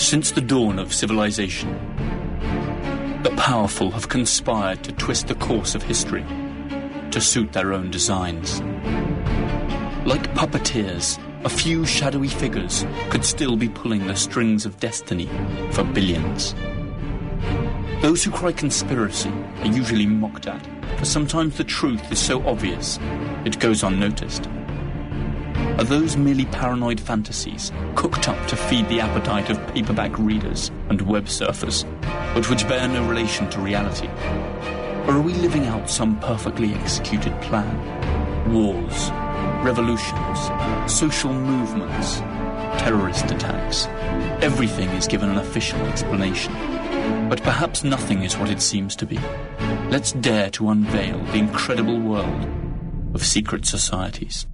Since the dawn of civilization, the powerful have conspired to twist the course of history to suit their own designs. Like puppeteers, a few shadowy figures could still be pulling the strings of destiny for billions. Those who cry conspiracy are usually mocked at, for sometimes the truth is so obvious it goes unnoticed. Are those merely paranoid fantasies cooked up to feed the appetite of paperback readers and web surfers, but which bear no relation to reality? Or are we living out some perfectly executed plan? Wars, revolutions, social movements, terrorist attacks. Everything is given an official explanation. But perhaps nothing is what it seems to be. Let's dare to unveil the incredible world of secret societies.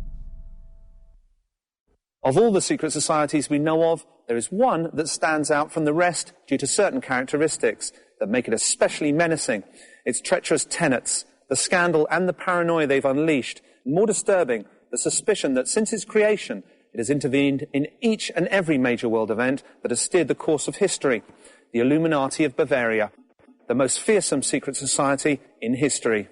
Of all the secret societies we know of, there is one that stands out from the rest due to certain characteristics that make it especially menacing. Its treacherous tenets, the scandal and the paranoia they've unleashed, and more disturbing, the suspicion that since its creation, it has intervened in each and every major world event that has steered the course of history. The Illuminati of Bavaria, the most fearsome secret society in history.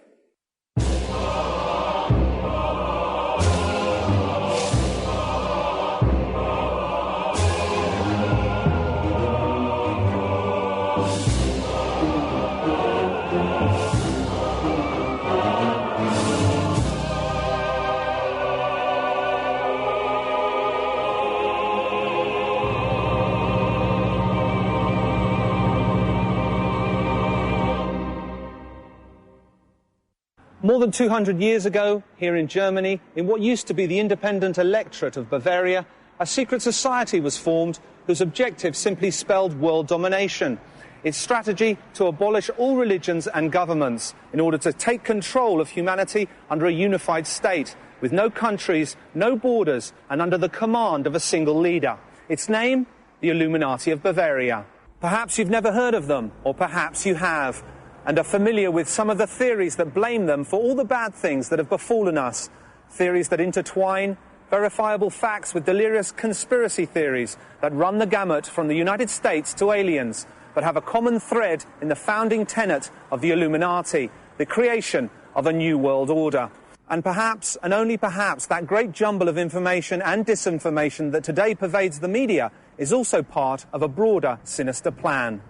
More than 200 years ago, here in Germany, in what used to be the independent electorate of Bavaria, a secret society was formed whose objective simply spelled world domination. Its strategy to abolish all religions and governments in order to take control of humanity under a unified state, with no countries, no borders, and under the command of a single leader. Its name, the Illuminati of Bavaria. Perhaps you've never heard of them, or perhaps you have, and are familiar with some of the theories that blame them for all the bad things that have befallen us. Theories that intertwine verifiable facts with delirious conspiracy theories that run the gamut from the United States to aliens, but have a common thread in the founding tenet of the Illuminati, the creation of a new world order. And perhaps, and only perhaps, that great jumble of information and disinformation that today pervades the media is also part of a broader, sinister plan.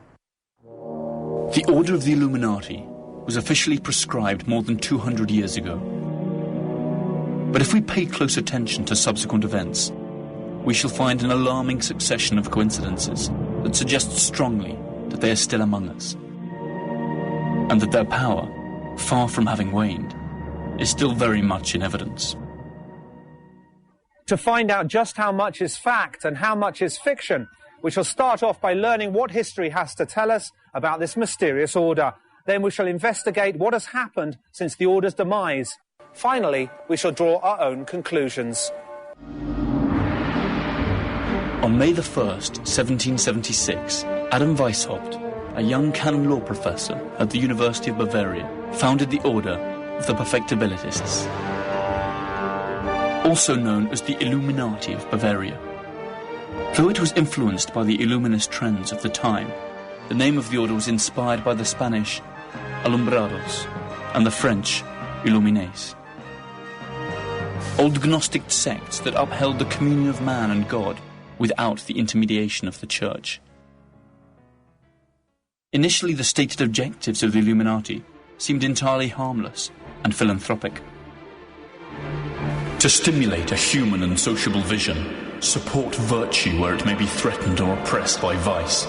The Order of the Illuminati was officially prescribed more than 200 years ago. But if we pay close attention to subsequent events, we shall find an alarming succession of coincidences that suggest strongly that they are still among us, and that their power, far from having waned, is still very much in evidence. To find out just how much is fact and how much is fiction, we shall start off by learning what history has to tell us about this mysterious order. Then we shall investigate what has happened since the order's demise. Finally, we shall draw our own conclusions. On May the 1st, 1776, Adam Weishaupt, a young canon law professor at the University of Bavaria, founded the Order of the Perfectibilists, also known as the Illuminati of Bavaria. Though it was influenced by the Illuminist trends of the time, the name of the order was inspired by the Spanish Alumbrados and the French Illuminés, old Gnostic sects that upheld the communion of man and God without the intermediation of the Church. Initially, the stated objectives of the Illuminati seemed entirely harmless and philanthropic. To stimulate a human and sociable vision, support virtue where it may be threatened or oppressed by vice,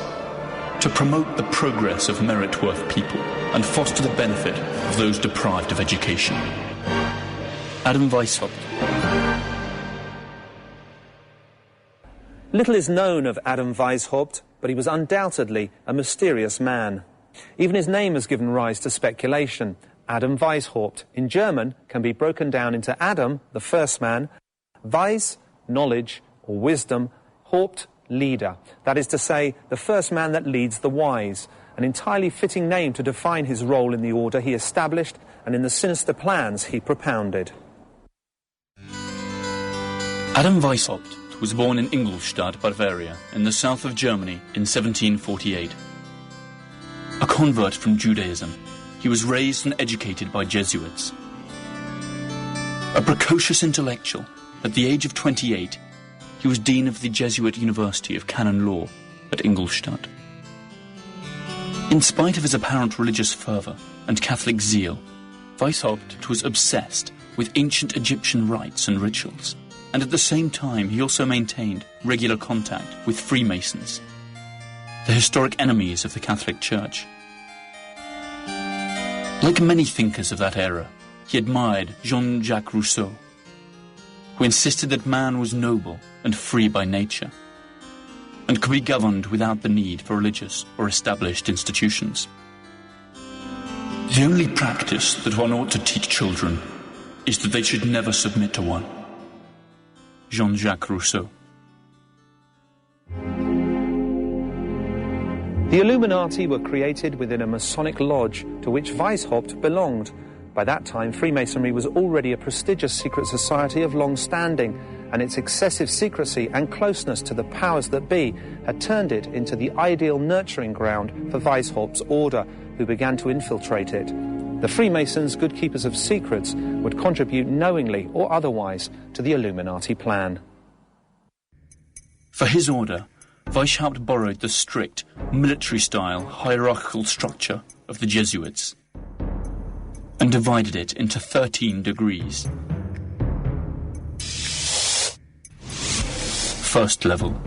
to promote the progress of merit-worth people and foster the benefit of those deprived of education. Adam Weishaupt. Little is known of Adam Weishaupt, but he was undoubtedly a mysterious man. Even his name has given rise to speculation. Adam Weishaupt, in German, can be broken down into Adam, the first man, Weis, knowledge or wisdom, Haupt, leader. That is to say, the first man that leads the wise, an entirely fitting name to define his role in the order he established and in the sinister plans he propounded. Adam Weishaupt Weishaupt was born in Ingolstadt, Bavaria, in the south of Germany in 1748. A convert from Judaism, he was raised and educated by Jesuits. A precocious intellectual, at the age of 28, he was dean of the Jesuit University of Canon Law at Ingolstadt. In spite of his apparent religious fervour and Catholic zeal, Weishaupt was obsessed with ancient Egyptian rites and rituals, and at the same time he also maintained regular contact with Freemasons, the historic enemies of the Catholic Church. Like many thinkers of that era, he admired Jean-Jacques Rousseau, who insisted that man was noble and free by nature, and could be governed without the need for religious or established institutions. The only practice that one ought to teach children is that they should never submit to one. Jean-Jacques Rousseau. The Illuminati were created within a Masonic lodge to which Weishaupt belonged. By that time, Freemasonry was already a prestigious secret society of long standing, and its excessive secrecy and closeness to the powers that be had turned it into the ideal nurturing ground for Weishaupt's order, who began to infiltrate it. The Freemasons, good keepers of secrets, would contribute knowingly or otherwise to the Illuminati plan. For his order, Weishaupt borrowed the strict, military-style hierarchical structure of the Jesuits and divided it into 13 degrees. First level,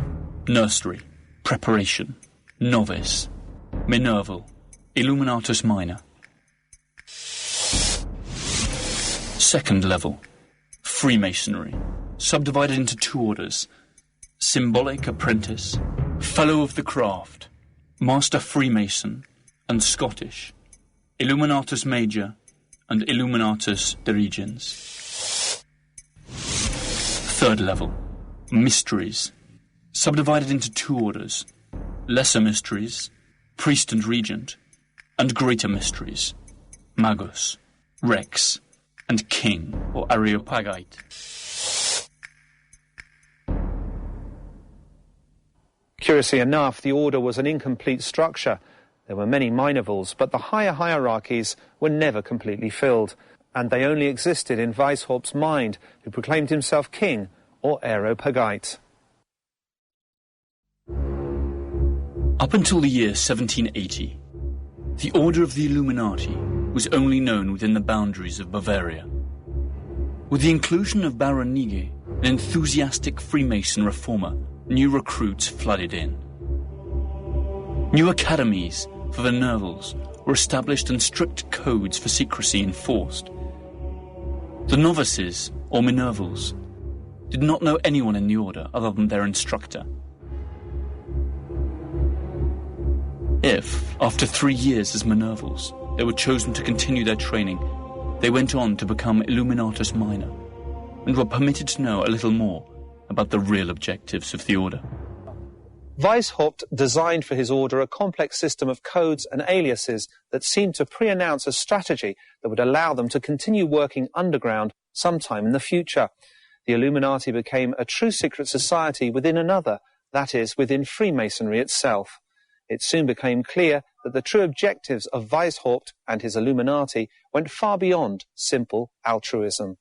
nursery, preparation, novice, minerval, illuminatus minor. Second level, Freemasonry, subdivided into 2 orders: symbolic apprentice, fellow of the craft, master Freemason, and Scottish, illuminatus major, and illuminatus dirigens. Third level, mysteries, subdivided into 2 orders: lesser mysteries, priest and regent, and greater mysteries, magus, rex, and king, or areopagite. Curiously enough, the order was an incomplete structure. There were many minorvals, but the higher hierarchies were never completely filled, and they only existed in Weishaupt's mind, who proclaimed himself king, or areopagite. Up until the year 1780, the Order of the Illuminati was only known within the boundaries of Bavaria. With the inclusion of Baron Nige, an enthusiastic Freemason reformer, new recruits flooded in. New academies for the Nervals were established and strict codes for secrecy enforced. The novices, or minervals, did not know anyone in the order other than their instructor. If, after 3 years as minervals, they were chosen to continue their training, they went on to become illuminatus minor, and were permitted to know a little more about the real objectives of the order. Weishaupt designed for his order a complex system of codes and aliases that seemed to pre-announce a strategy that would allow them to continue working underground sometime in the future. The Illuminati became a true secret society within another, that is, within Freemasonry itself. It soon became clear that the true objectives of Weishaupt and his Illuminati went far beyond simple altruism.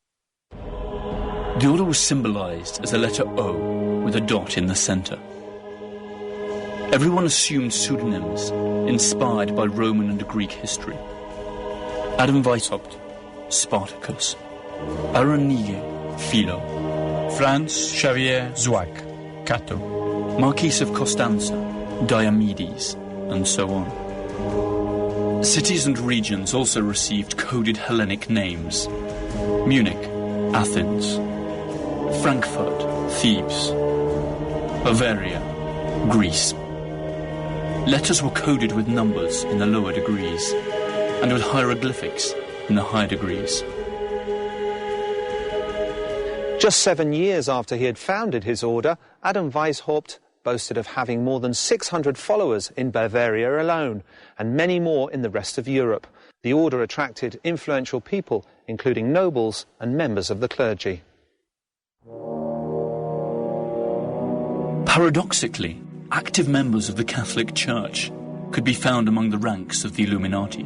The order was symbolized as a letter O with a dot in the center. Everyone assumed pseudonyms inspired by Roman and Greek history. Adam Weishaupt, Spartacus. Baron Nige, Philo. Franz Xavier Zwack, Cato. Marquis of Costanza, Diomedes, and so on. Cities and regions also received coded Hellenic names: Munich, Athens; Frankfurt, Thebes; Bavaria, Greece. Letters were coded with numbers in the lower degrees, and with hieroglyphics in the higher degrees. Just 7 years after he had founded his order, Adam Weishaupt boasted of having more than 600 followers in Bavaria alone, and many more in the rest of Europe. The order attracted influential people, including nobles and members of the clergy. Paradoxically, active members of the Catholic Church could be found among the ranks of the Illuminati.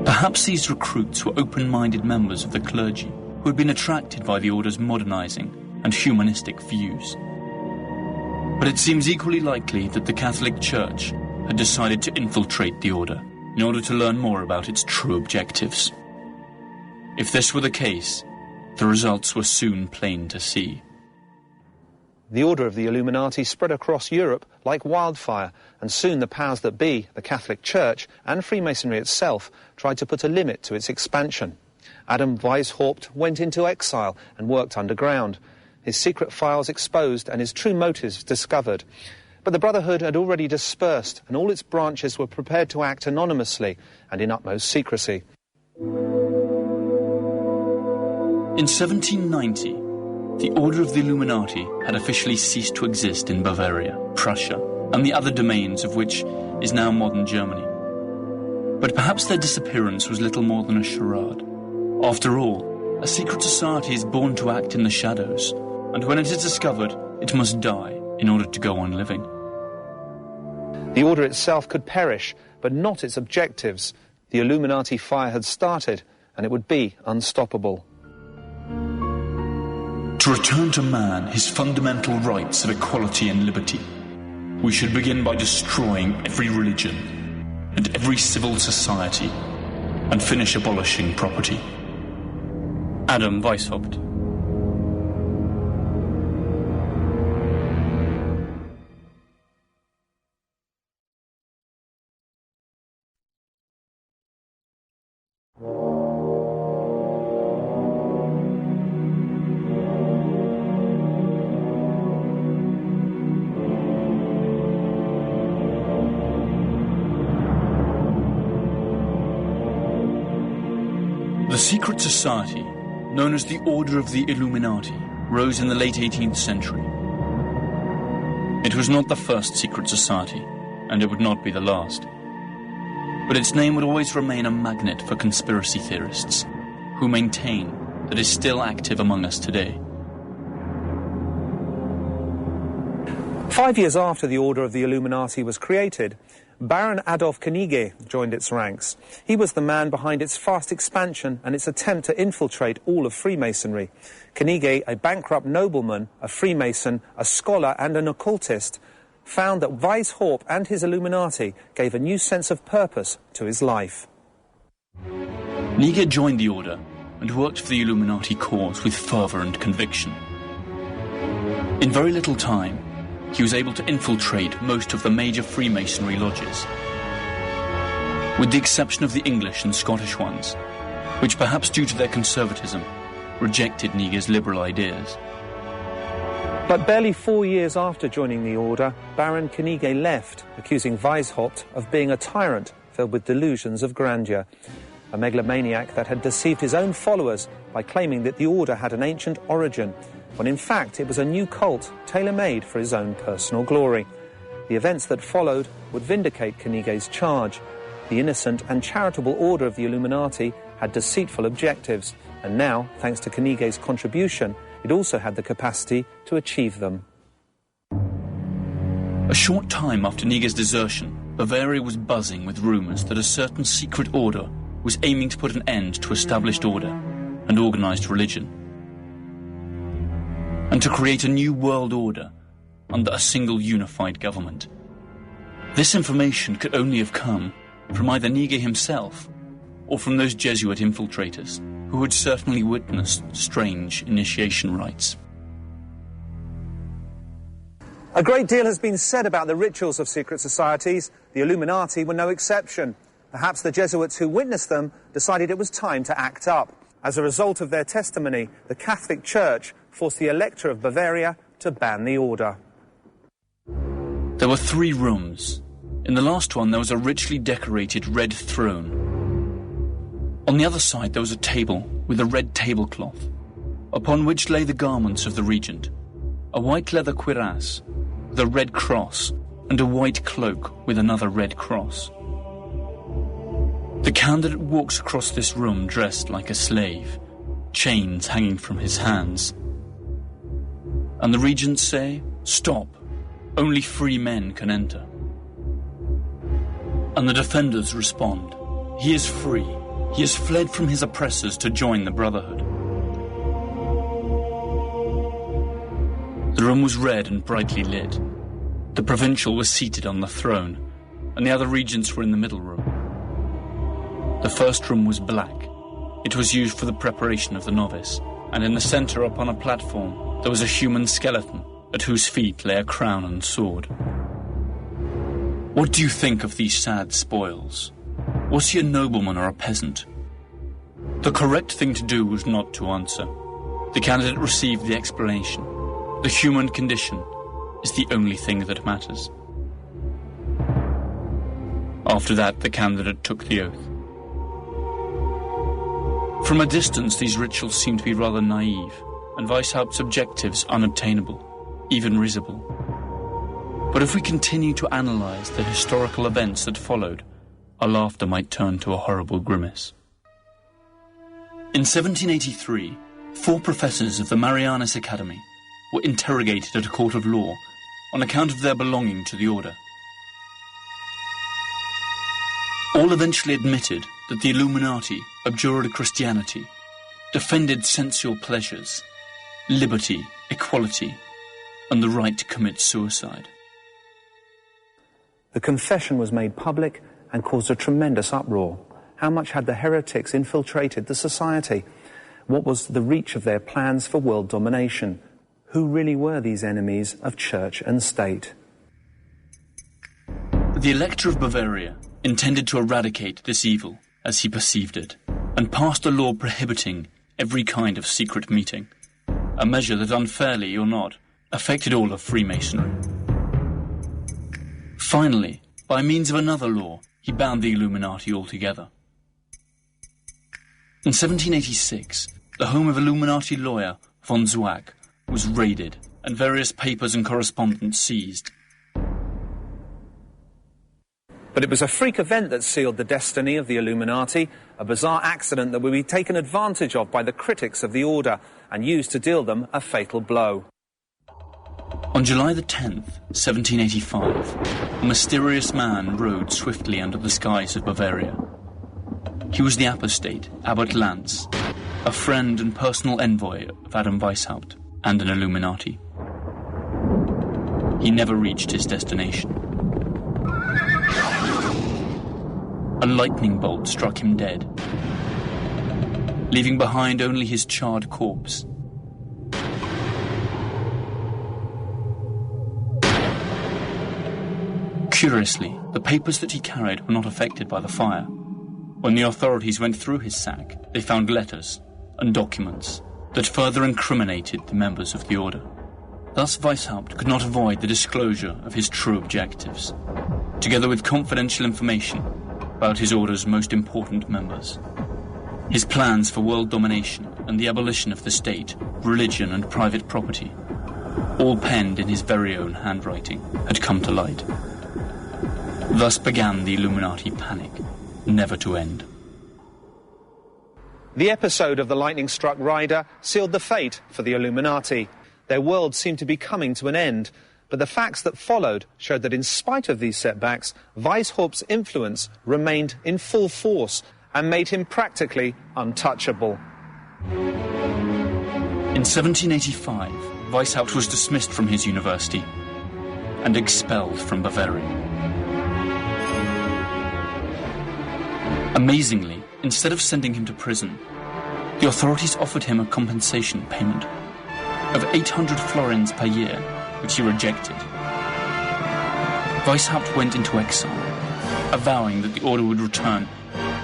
Perhaps these recruits were open-minded members of the clergy who had been attracted by the order's modernizing and humanistic views. But it seems equally likely that the Catholic Church had decided to infiltrate the order in order to learn more about its true objectives. If this were the case, the results were soon plain to see. The order of the Illuminati spread across Europe like wildfire, and soon the powers that be, the Catholic Church and Freemasonry itself, tried to put a limit to its expansion. Adam Weishaupt went into exile and worked underground. His secret files exposed and his true motives discovered. But the Brotherhood had already dispersed, and all its branches were prepared to act anonymously and in utmost secrecy. In 1790, the Order of the Illuminati had officially ceased to exist in Bavaria, Prussia, and the other domains of which is now modern Germany. But perhaps their disappearance was little more than a charade. After all, a secret society is born to act in the shadows, and when it is discovered, it must die in order to go on living. The order itself could perish, but not its objectives. The Illuminati fire had started, and it would be unstoppable. To return to man his fundamental rights of equality and liberty, we should begin by destroying every religion and every civil society and finish abolishing property. Adam Weishaupt. The secret society, known as the Order of the Illuminati, rose in the late 18th century. It was not the first secret society, and it would not be the last. But its name would always remain a magnet for conspiracy theorists, who maintain that it is still active among us today. 5 years after the Order of the Illuminati was created, Baron Adolf Knigge joined its ranks. He was the man behind its fast expansion and its attempt to infiltrate all of Freemasonry. Knigge, a bankrupt nobleman, a Freemason, a scholar and an occultist, found that Weishaupt and his Illuminati gave a new sense of purpose to his life. Knigge joined the order and worked for the Illuminati cause with fervour and conviction. In very little time, he was able to infiltrate most of the major Freemasonry lodges, with the exception of the English and Scottish ones, which perhaps due to their conservatism, rejected Knigge's liberal ideas. But barely 4 years after joining the order, Baron Knigge left, accusing Weishaupt of being a tyrant filled with delusions of grandeur, a megalomaniac that had deceived his own followers by claiming that the order had an ancient origin, when in fact it was a new cult tailor-made for his own personal glory. The events that followed would vindicate Knigge's charge. The innocent and charitable order of the Illuminati had deceitful objectives, and now, thanks to Knigge's contribution, it also had the capacity to achieve them. A short time after Knigge's desertion, Bavaria was buzzing with rumours that a certain secret order was aiming to put an end to established order and organised religion, and to create a new world order under a single unified government. This information could only have come from either Knigge himself or from those Jesuit infiltrators who had certainly witnessed strange initiation rites. A great deal has been said about the rituals of secret societies. The Illuminati were no exception. Perhaps the Jesuits who witnessed them decided it was time to act up. As a result of their testimony, the Catholic Church forced the Elector of Bavaria to ban the order. There were 3 rooms. In the last one there was a richly decorated red throne. On the other side there was a table with a red tablecloth, upon which lay the garments of the regent, a white leather cuirass with a red cross and a white cloak with another red cross. The candidate walks across this room dressed like a slave, chains hanging from his hands. And the regents say, "Stop! Only free men can enter." And the defenders respond, "He is free. He has fled from his oppressors to join the Brotherhood." The room was red and brightly lit. The provincial was seated on the throne, and the other regents were in the middle room. The first room was black. It was used for the preparation of the novice, and in the centre upon a platform there was a human skeleton, at whose feet lay a crown and sword. What do you think of these sad spoils? Was he a nobleman or a peasant? The correct thing to do was not to answer. The candidate received the explanation. The human condition is the only thing that matters. After that, the candidate took the oath. From a distance, these rituals seemed to be rather naive, and Weishaupt's objectives unobtainable, even risible. But if we continue to analyse the historical events that followed, our laughter might turn to a horrible grimace. In 1783, 4 professors of the Marianus Academy were interrogated at a court of law on account of their belonging to the order. All eventually admitted that the Illuminati abjured Christianity, defended sensual pleasures, liberty, equality, and the right to commit suicide. The confession was made public and caused a tremendous uproar. How much had the heretics infiltrated the society? What was the reach of their plans for world domination? Who really were these enemies of church and state? The Elector of Bavaria intended to eradicate this evil as he perceived it, and passed a law prohibiting every kind of secret meeting, a measure that, unfairly or not, affected all of Freemasonry. Finally, by means of another law, he banned the Illuminati altogether. In 1786, the home of Illuminati lawyer von Zwack was raided and various papers and correspondence seized. But it was a freak event that sealed the destiny of the Illuminati, a bizarre accident that would be taken advantage of by the critics of the order and used to deal them a fatal blow. On July the 10th, 1785, a mysterious man rode swiftly under the skies of Bavaria. He was the apostate, Abbot Lance, a friend and personal envoy of Adam Weishaupt and an Illuminati. He never reached his destination. A lightning bolt struck him dead, leaving behind only his charred corpse. Curiously, the papers that he carried were not affected by the fire. When the authorities went through his sack, they found letters and documents that further incriminated the members of the order. Thus Weishaupt could not avoid the disclosure of his true objectives, together with confidential information about his order's most important members. His plans for world domination and the abolition of the state, religion and private property, all penned in his very own handwriting, had come to light. Thus began the Illuminati panic, never to end. The episode of the lightning-struck rider sealed the fate for the Illuminati. Their world seemed to be coming to an end, but the facts that followed showed that in spite of these setbacks, Weishaupt's influence remained in full force and made him practically untouchable. In 1785, Weishaupt was dismissed from his university and expelled from Bavaria. Amazingly, instead of sending him to prison, the authorities offered him a compensation payment of 800 florins per year, which he rejected. Weishaupt went into exile, avowing that the order would return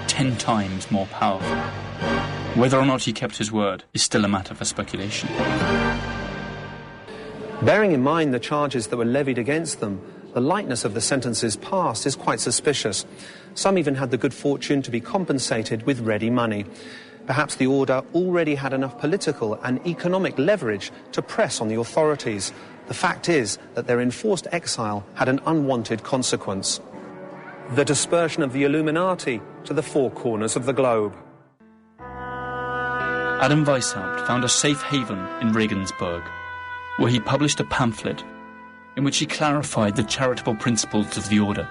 10 times more powerful. Whether or not he kept his word is still a matter for speculation. Bearing in mind the charges that were levied against them, the lightness of the sentences passed is quite suspicious. Some even had the good fortune to be compensated with ready money. Perhaps the order already had enough political and economic leverage to press on the authorities. The fact is that their enforced exile had an unwanted consequence: the dispersion of the Illuminati to the 4 corners of the globe. Adam Weishaupt found a safe haven in Regensburg, where he published a pamphlet in which he clarified the charitable principles of the order.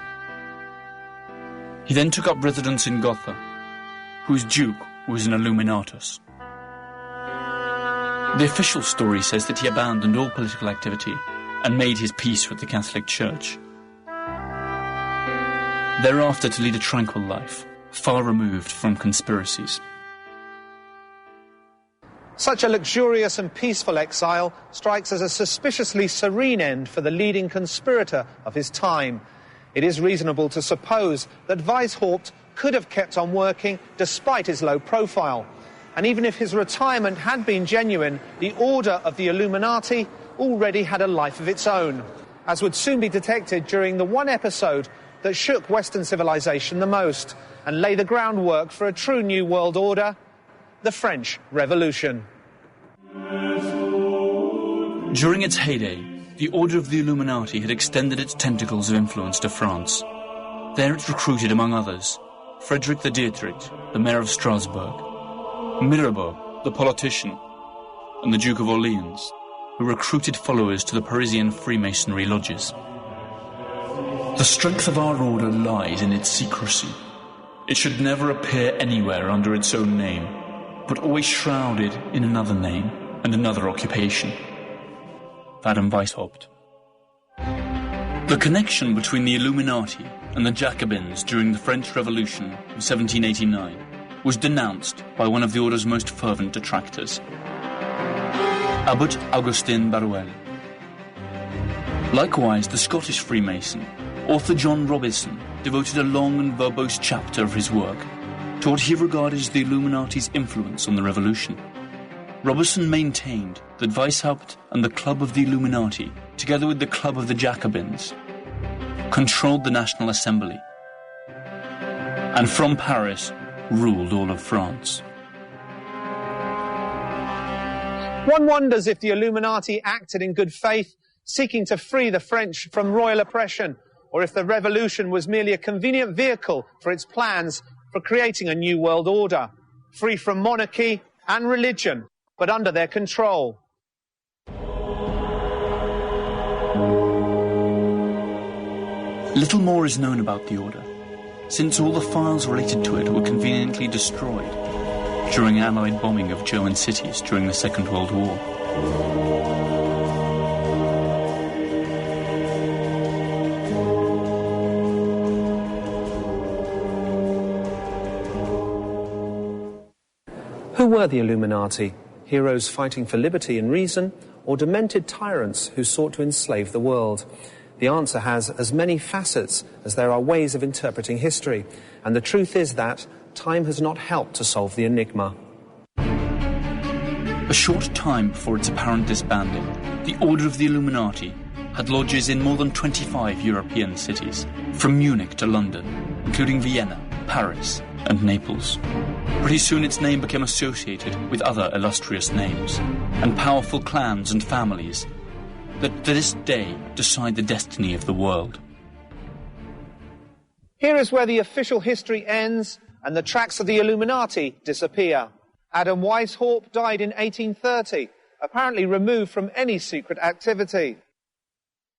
He then took up residence in Gotha, whose duke was an Illuminatus. The official story says that he abandoned all political activity and made his peace with the Catholic Church. Thereafter to lead a tranquil life, far removed from conspiracies. Such a luxurious and peaceful exile strikes as a suspiciously serene end for the leading conspirator of his time. It is reasonable to suppose that Weishaupt could have kept on working despite his low profile. And even if his retirement had been genuine, the order of the Illuminati already had a life of its own, as would soon be detected during the one episode that shook Western civilization the most and lay the groundwork for a true new world order, the French Revolution. During its heyday, the Order of the Illuminati had extended its tentacles of influence to France. There it recruited, among others, Frederick the Dietrich, the mayor of Strasbourg, Mirabeau, the politician, and the Duke of Orleans, who recruited followers to the Parisian Freemasonry lodges. The strength of our order lies in its secrecy. It should never appear anywhere under its own name, but always shrouded in another name and another occupation. Adam Weishaupt. The connection between the Illuminati and the Jacobins during the French Revolution of 1789 was denounced by one of the order's most fervent detractors, Abbot Augustin Barruel. Likewise, the Scottish Freemason, author John Robison, devoted a long and verbose chapter of his work to what he regarded as the Illuminati's influence on the revolution. Robison maintained that Weishaupt and the Club of the Illuminati, together with the Club of the Jacobins, controlled the National Assembly, and from Paris ruled all of France. One wonders if the Illuminati acted in good faith, seeking to free the French from royal oppression, or if the revolution was merely a convenient vehicle for its plans for creating a new world order, free from monarchy and religion, but under their control. Little more is known about the order, since all the files related to it were conveniently destroyed during Allied bombing of German cities during the Second World War. Who were the Illuminati? Heroes fighting for liberty and reason, or demented tyrants who sought to enslave the world? The answer has as many facets as there are ways of interpreting history, and the truth is that time has not helped to solve the enigma. A short time before its apparent disbanding, the Order of the Illuminati had lodges in more than 25 European cities, from Munich to London, including Vienna, Paris, and Naples. Pretty soon its name became associated with other illustrious names, and powerful clans and families that to this day decide the destiny of the world. Here is where the official history ends and the tracks of the Illuminati disappear. Adam Weishaupt died in 1830, apparently removed from any secret activity.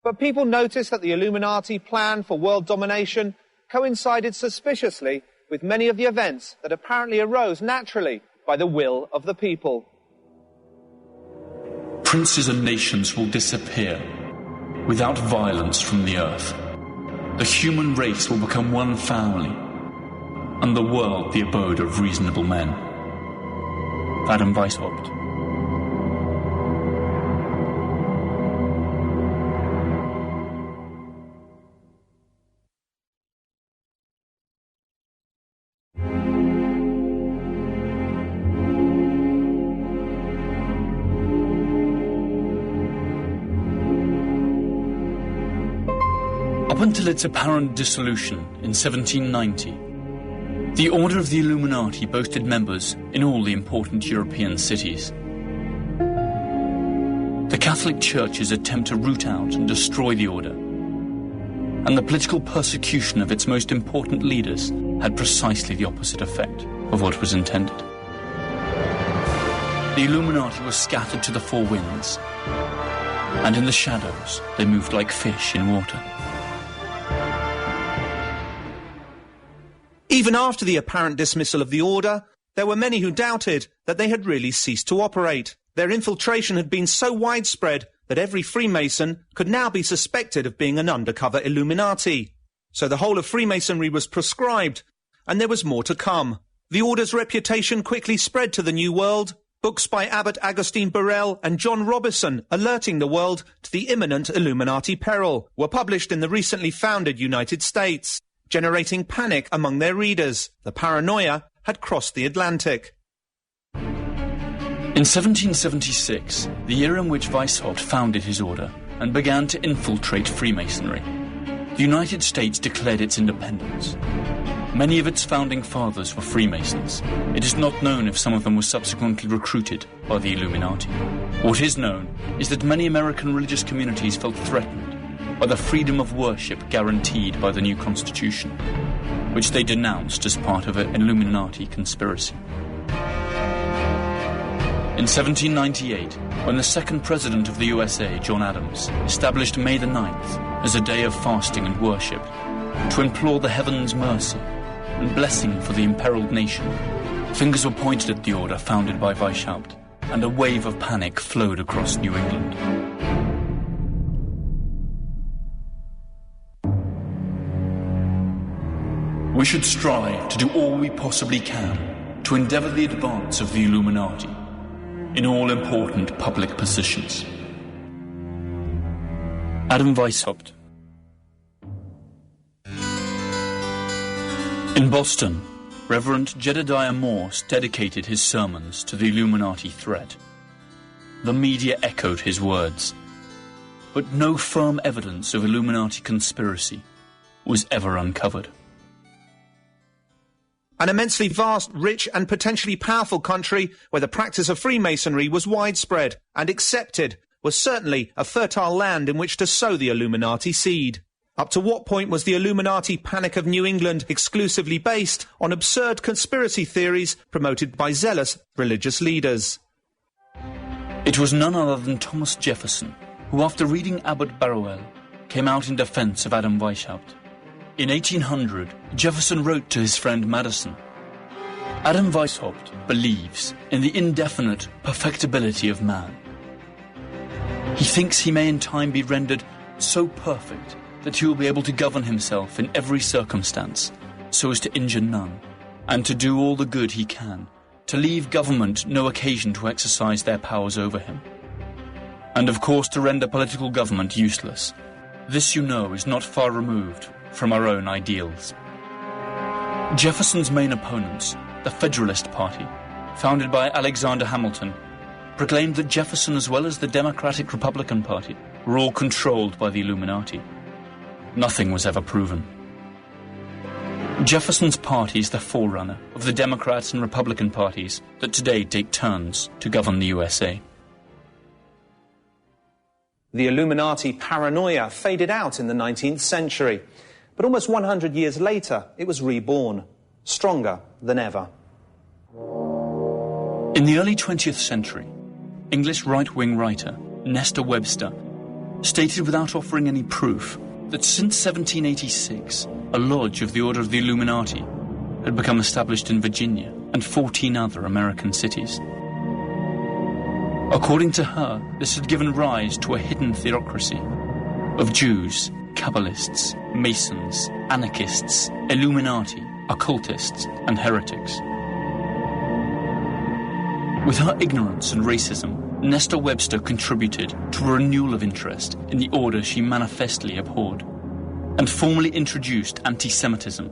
But people noticed that the Illuminati plan for world domination coincided suspiciously with many of the events that apparently arose naturally by the will of the people. Princes and nations will disappear without violence from the earth. The human race will become one family, and the world the abode of reasonable men. Adam Weishaupt. Up until its apparent dissolution in 1790, the Order of the Illuminati boasted members in all the important European cities. The Catholic Church's attempt to root out and destroy the Order, and the political persecution of its most important leaders had precisely the opposite effect of what was intended. The Illuminati was scattered to the four winds, and in the shadows they moved like fish in water. Even after the apparent dismissal of the order, there were many who doubted that they had really ceased to operate. Their infiltration had been so widespread that every Freemason could now be suspected of being an undercover Illuminati. So the whole of Freemasonry was proscribed, and there was more to come. The order's reputation quickly spread to the New World. Books by Abbot Augustine Birrell and John Robison alerting the world to the imminent Illuminati peril were published in the recently founded United States, generating panic among their readers. The paranoia had crossed the Atlantic. In 1776, the year in which Weishaupt founded his order and began to infiltrate Freemasonry, the United States declared its independence. Many of its founding fathers were Freemasons. It is not known if some of them were subsequently recruited by the Illuminati. What is known is that many American religious communities felt threatened by the freedom of worship guaranteed by the new Constitution, which they denounced as part of an Illuminati conspiracy. In 1798, when the second president of the USA, John Adams, established May the 9th as a day of fasting and worship to implore the heavens' mercy and blessing for the imperiled nation, fingers were pointed at the order founded by Weishaupt, and a wave of panic flowed across New England. We should strive to do all we possibly can to endeavour the advance of the Illuminati in all important public positions. Adam Weishaupt. In Boston, Reverend Jedediah Morse dedicated his sermons to the Illuminati threat. The media echoed his words, but no firm evidence of Illuminati conspiracy was ever uncovered. An immensely vast, rich and potentially powerful country where the practice of Freemasonry was widespread and accepted was certainly a fertile land in which to sow the Illuminati seed. Up to what point was the Illuminati panic of New England exclusively based on absurd conspiracy theories promoted by zealous religious leaders? It was none other than Thomas Jefferson who, after reading Abbot Barrowell, came out in defence of Adam Weishaupt. In 1800, Jefferson wrote to his friend Madison, "Adam Weishaupt believes in the indefinite perfectibility of man. He thinks he may in time be rendered so perfect that he will be able to govern himself in every circumstance, so as to injure none, and to do all the good he can, to leave government no occasion to exercise their powers over him, and of course to render political government useless. This, you know, is not far removed from our own ideals." Jefferson's main opponents, the Federalist Party, founded by Alexander Hamilton, proclaimed that Jefferson as well as the Democratic Republican Party were all controlled by the Illuminati. Nothing was ever proven. Jefferson's party is the forerunner of the Democrats and Republican parties that today take turns to govern the USA. The Illuminati paranoia faded out in the 19th century, but almost 100 years later it was reborn, stronger than ever. In the early 20th century, English right-wing writer Nesta Webster stated without offering any proof that since 1786 a lodge of the Order of the Illuminati had become established in Virginia and 14 other American cities. According to her, this had given rise to a hidden theocracy of Jews, Kabbalists, Masons, anarchists, Illuminati, occultists, and heretics. With her ignorance and racism, Nesta Webster contributed to a renewal of interest in the order she manifestly abhorred, and formally introduced anti-Semitism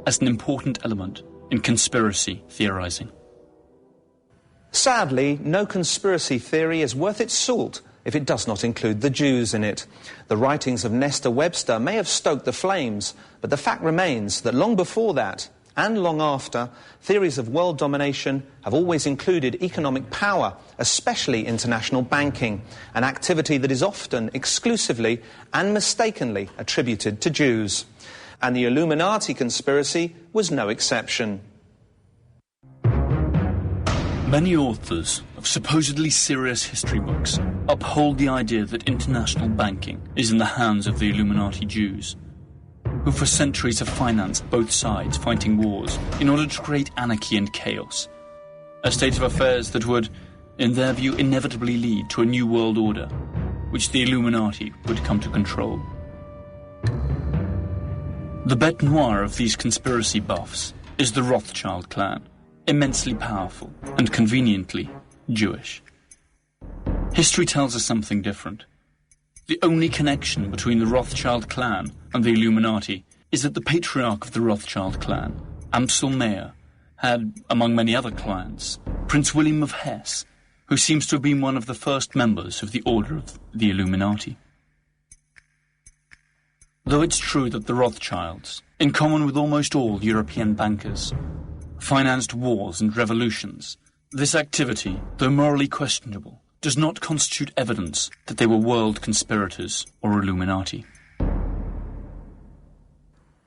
as an important element in conspiracy theorizing. Sadly, no conspiracy theory is worth its salt if it does not include the Jews in it. The writings of Nesta Webster may have stoked the flames, but the fact remains that long before that, and long after, theories of world domination have always included economic power, especially international banking, an activity that is often exclusively and mistakenly attributed to Jews. And the Illuminati conspiracy was no exception. Many authors of supposedly serious history books uphold the idea that international banking is in the hands of the Illuminati Jews, who for centuries have financed both sides fighting wars in order to create anarchy and chaos, a state of affairs that would, in their view, inevitably lead to a new world order, which the Illuminati would come to control. The bête noire of these conspiracy buffs is the Rothschild clan, immensely powerful and conveniently Jewish. History tells us something different. The only connection between the Rothschild clan and the Illuminati is that the patriarch of the Rothschild clan, Amsel Meyer, had, among many other clients, Prince William of Hesse, who seems to have been one of the first members of the Order of the Illuminati. Though it's true that the Rothschilds, in common with almost all European bankers, financed wars and revolutions, this activity, though morally questionable, does not constitute evidence that they were world conspirators or Illuminati.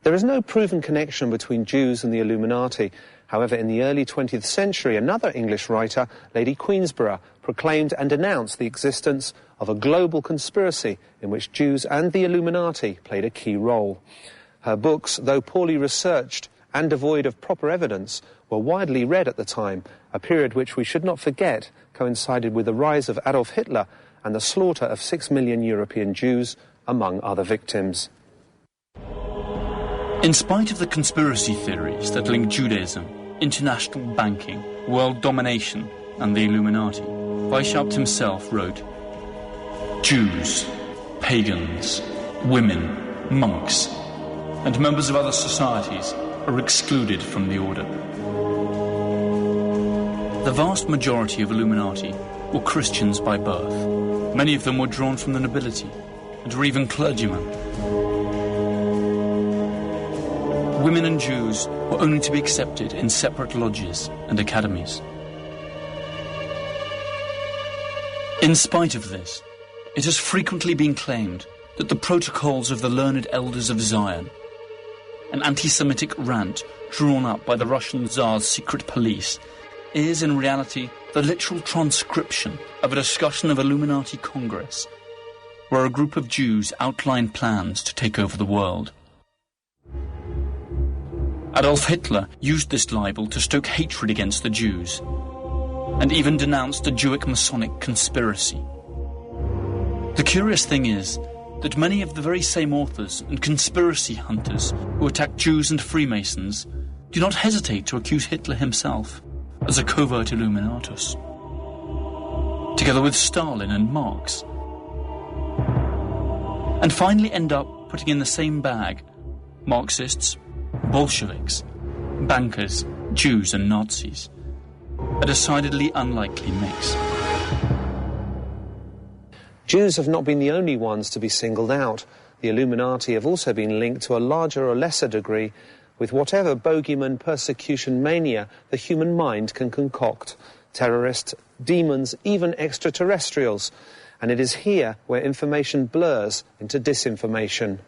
There is no proven connection between Jews and the Illuminati. However, in the early 20th century, another English writer, Lady Queensborough, proclaimed and denounced the existence of a global conspiracy in which Jews and the Illuminati played a key role. Her books, though poorly researched and devoid of proper evidence, were widely read at the time, a period which we should not forget coincided with the rise of Adolf Hitler and the slaughter of 6 million European Jews, among other victims. In spite of the conspiracy theories that link Judaism, international banking, world domination, and the Illuminati, Weishaupt himself wrote, "Jews, pagans, women, monks, and members of other societies are excluded from the order." The vast majority of Illuminati were Christians by birth. Many of them were drawn from the nobility, and were even clergymen. Women and Jews were only to be accepted in separate lodges and academies. In spite of this, it has frequently been claimed that the protocols of the learned elders of Zion, an anti-Semitic rant drawn up by the Russian Tsar's secret police, is in reality the literal transcription of a discussion of Illuminati Congress, where a group of Jews outlined plans to take over the world. Adolf Hitler used this libel to stoke hatred against the Jews, and even denounced a Jewish Masonic conspiracy. The curious thing is that many of the very same authors and conspiracy hunters who attack Jews and Freemasons do not hesitate to accuse Hitler himself as a covert Illuminatus, together with Stalin and Marx, and finally end up putting in the same bag Marxists, Bolsheviks, bankers, Jews and Nazis, a decidedly unlikely mix. Jews have not been the only ones to be singled out. The Illuminati have also been linked to a larger or lesser degree with whatever bogeyman persecution mania the human mind can concoct. Terrorists, demons, even extraterrestrials. And it is here where information blurs into disinformation.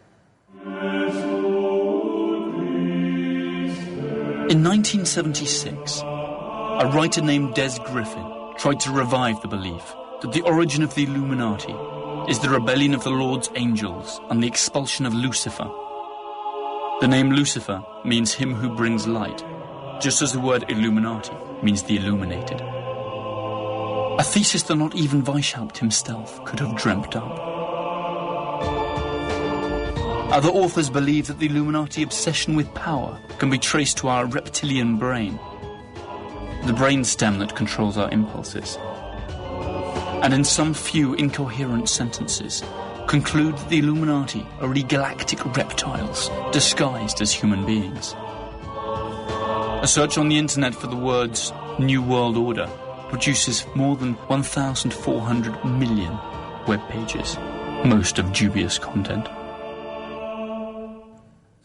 In 1976, a writer named Des Griffin tried to revive the belief that the origin of the Illuminati is the rebellion of the Lord's angels and the expulsion of Lucifer. The name Lucifer means him who brings light, just as the word Illuminati means the illuminated. A thesis that not even Weishaupt himself could have dreamt up. Other authors believe that the Illuminati obsession with power can be traced to our reptilian brain, the brainstem that controls our impulses, and in some few incoherent sentences conclude that the Illuminati are really galactic reptiles disguised as human beings. A search on the internet for the words New World Order produces more than 1,400 million web pages, most of dubious content.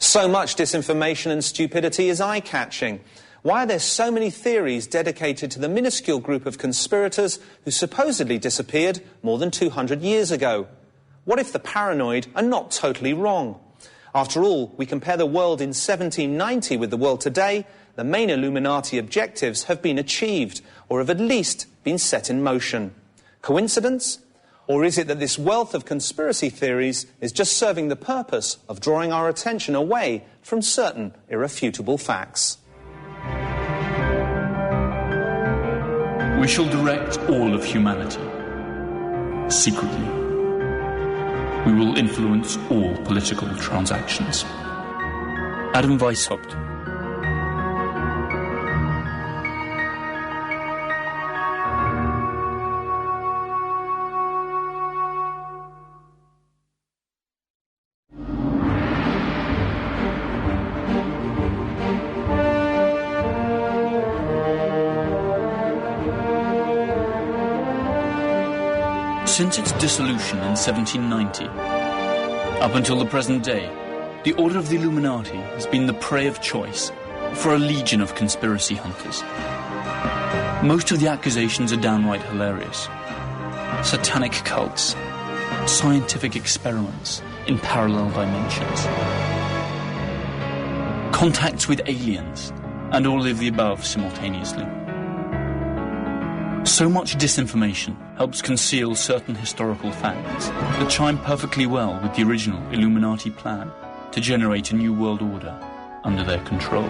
So much disinformation and stupidity is eye-catching. Why are there so many theories dedicated to the minuscule group of conspirators who supposedly disappeared more than 200 years ago? What if the paranoid are not totally wrong? After all, we compare the world in 1790 with the world today, the main Illuminati objectives have been achieved, or have at least been set in motion. Coincidence? Or is it that this wealth of conspiracy theories is just serving the purpose of drawing our attention away from certain irrefutable facts? We shall direct all of humanity, secretly. We will influence all political transactions. Adam Weishaupt. Since its dissolution in 1790, up until the present day, the Order of the Illuminati has been the prey of choice for a legion of conspiracy hunters. Most of the accusations are downright hilarious. Satanic cults, scientific experiments in parallel dimensions, contacts with aliens, and all of the above simultaneously. So much disinformation helps conceal certain historical facts that chime perfectly well with the original Illuminati plan to generate a new world order under their control.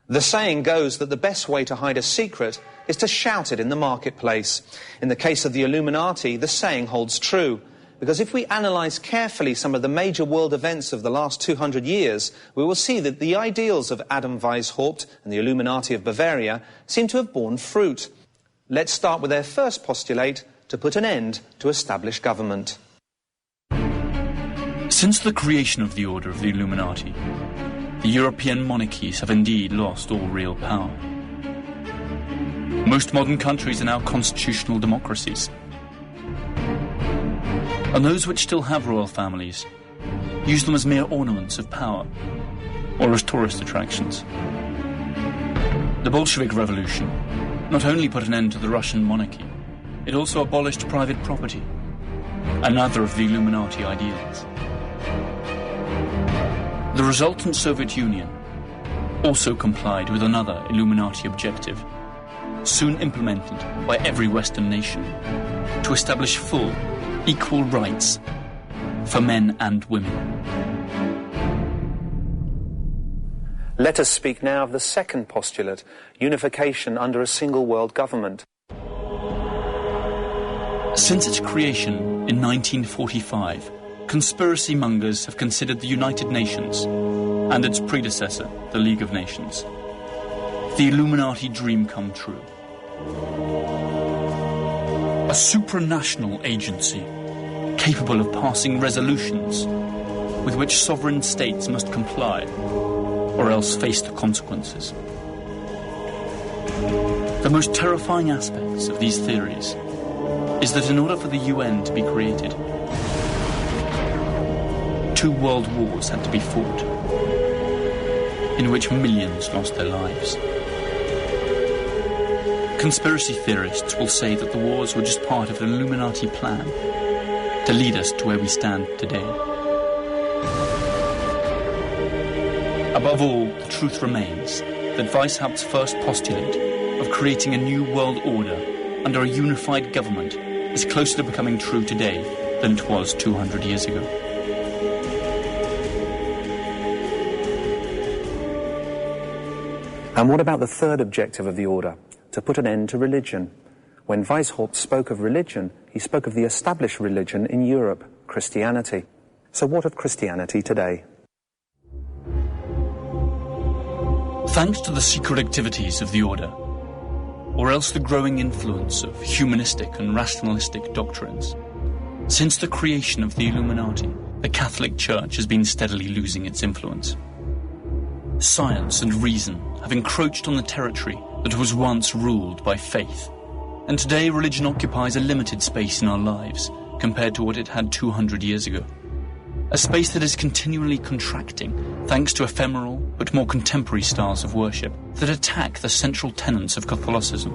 The saying goes that the best way to hide a secret is to shout it in the marketplace. In the case of the Illuminati, the saying holds true, because if we analyse carefully some of the major world events of the last 200 years, we will see that the ideals of Adam Weishaupt and the Illuminati of Baviera seem to have borne fruit. Let's start with their first postulate, to put an end to established government. Since the creation of the Order of the Illuminati, the European monarchies have indeed lost all real power. Most modern countries are now constitutional democracies. And those which still have royal families use them as mere ornaments of power, or as tourist attractions. The Bolshevik Revolution not only put an end to the Russian monarchy, it also abolished private property, another of the Illuminati ideals. The resultant Soviet Union also complied with another Illuminati objective, soon implemented by every Western nation, to establish full, equal rights for men and women. Let us speak now of the second postulate, unification under a single world government. Since its creation in 1945, conspiracy mongers have considered the United Nations and its predecessor, the League of Nations, the Illuminati dream come true. A supranational agency capable of passing resolutions with which sovereign states must comply or else face the consequences. The most terrifying aspects of these theories is that in order for the UN to be created, 2 world wars had to be fought, in which millions lost their lives. Conspiracy theorists will say that the wars were just part of an Illuminati plan to lead us to where we stand today. Above all, the truth remains that Weishaupt's first postulate of creating a new world order under a unified government is closer to becoming true today than it was 200 years ago. And what about the third objective of the order? To put an end to religion. When Weishaupt spoke of religion, he spoke of the established religion in Europe, Christianity. So what of Christianity today? Thanks to the secret activities of the order, or else the growing influence of humanistic and rationalistic doctrines, since the creation of the Illuminati, the Catholic Church has been steadily losing its influence. Science and reason have encroached on the territory that was once ruled by faith, and today religion occupies a limited space in our lives compared to what it had 200 years ago. A space that is continually contracting thanks to ephemeral but more contemporary styles of worship that attack the central tenets of Catholicism.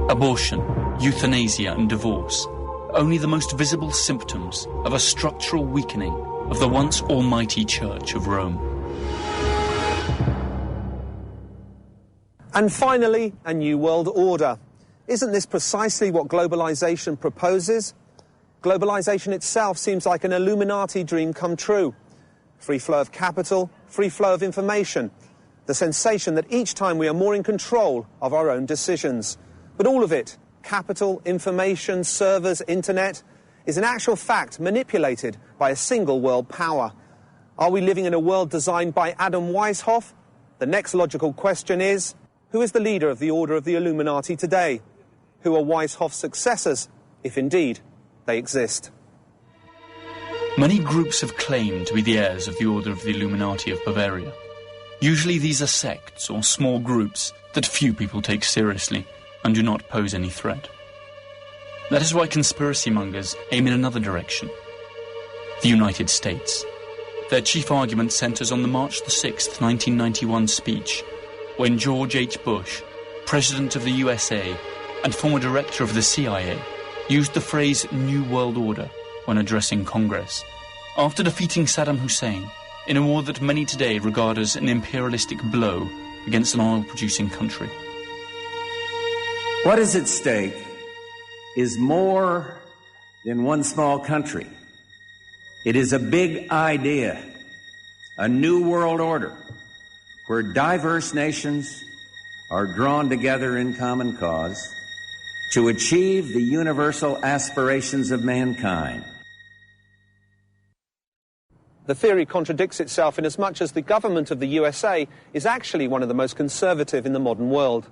Abortion, euthanasia and divorce only the most visible symptoms of a structural weakening of the once almighty Church of Rome. And finally, a new world order. Isn't this precisely what globalization proposes? Globalization itself seems like an Illuminati dream come true. Free flow of capital, free flow of information. The sensation that each time we are more in control of our own decisions. But all of it, capital, information, servers, internet, is in actual fact manipulated by a single world power. Are we living in a world designed by Adam Weishaupt? The next logical question is, who is the leader of the Order of the Illuminati today? Who are Weishaupt's successors, if indeed they exist? Many groups have claimed to be the heirs of the Order of the Illuminati of Bavaria. Usually these are sects or small groups that few people take seriously and do not pose any threat. That is why conspiracy mongers aim in another direction. The United States. Their chief argument centers on the March the 6th, 1991 speech, when George H. Bush, President of the USA and former director of the CIA, used the phrase New World Order when addressing Congress, after defeating Saddam Hussein in a war that many today regard as an imperialistic blow against an oil-producing country. What is at stake is more than one small country. It is a big idea, a new world order, where diverse nations are drawn together in common cause to achieve the universal aspirations of mankind. The theory contradicts itself inasmuch as the government of the USA is actually one of the most conservative in the modern world.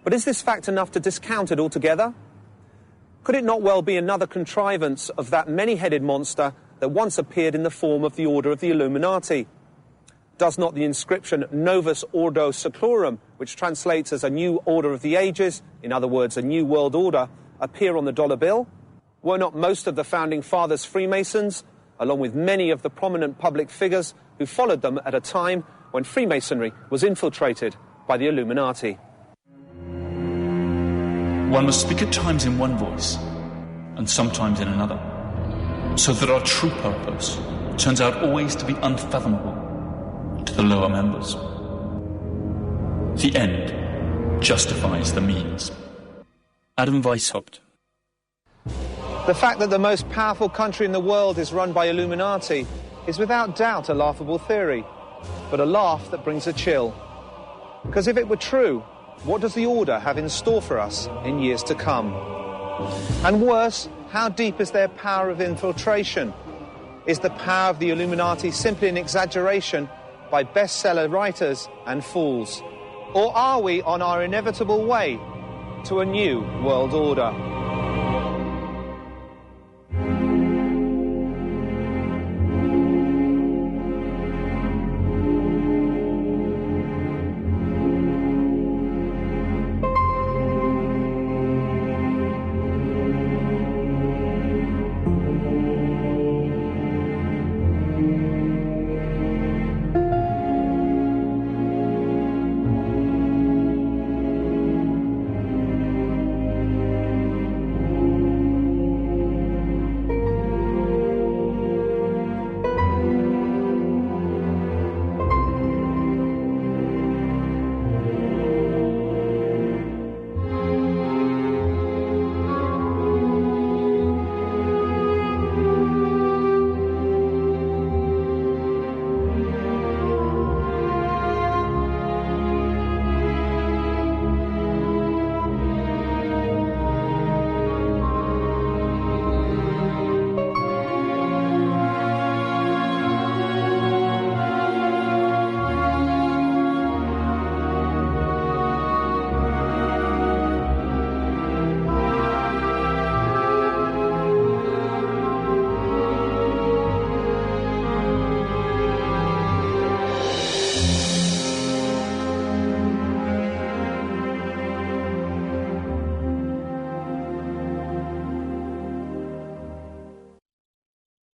But is this fact enough to discount it altogether? Could it not well be another contrivance of that many-headed monster that once appeared in the form of the Order of the Illuminati? Does not the inscription Novus Ordo Seclorum, which translates as a new order of the ages, in other words, a new world order, appear on the dollar bill? Were not most of the founding fathers Freemasons, along with many of the prominent public figures who followed them at a time when Freemasonry was infiltrated by the Illuminati? One must speak at times in one voice, and sometimes in another, so that our true purpose turns out always to be unfathomable to the lower members. The end justifies the means. Adam Weishaupt. The fact that the most powerful country in the world is run by Illuminati is without doubt a laughable theory, but a laugh that brings a chill. Because if it were true, what does the order have in store for us in years to come? And worse, how deep is their power of infiltration? Is the power of the Illuminati simply an exaggeration by bestseller writers and fools? Or are we on our inevitable way to a new world order?